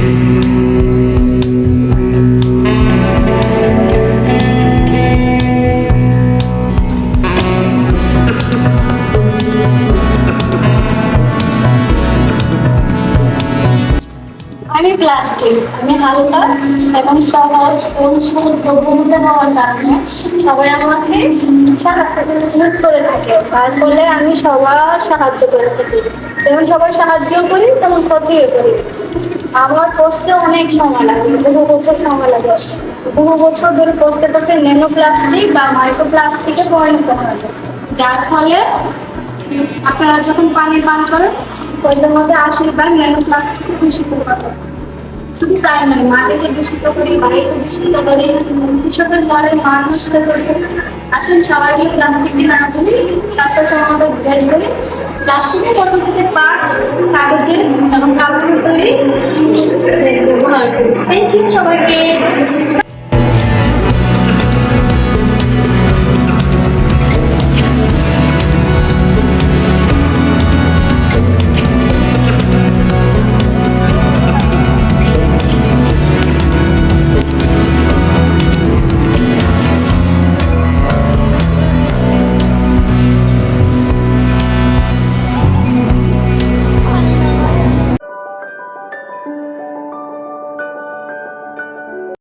আমি প্লাস্টিক, আমি হালকা এবং সহজ ভূমিকা হওয়ার কারণে সবাই আমাকে ইউজ করে থাকে, তার ফলে আমি সবার সাহায্য করে থাকি, যেমন সবার সাহায্যও করি তেমন ক্ষতিও করি। আমার পচতে অনেক সময় লাগে, বহু বছর সময় লাগে, বহু বছর ধরে পচতে পচতে ন্যানো প্লাস্টিক বা মাইক্রো প্লাস্টিকে পরিণত হয়, যার ফলে আপনারা যখন পানি পান করেন ওইটার মধ্যে 80 ন্যানো প্লাস্টিক দূষিত হবে। শুধু তাই নয়, মাটিকে দূষিত করি, বায়ুকে দূষিত করি, কৃষকের ঘরের মান নষ্ট করি। আসুন সবাই মিলে প্লাস্টিক দিয়ে না করি, রাস্তা সম্বন্ধে জিজ্ঞেস করি। প্লাস্টিকের পরবর্তীতে পাট, কাগজের এবং কাপড় তৈরি ব্যবহার করি। থ্যাংক ইউ সবাইকে।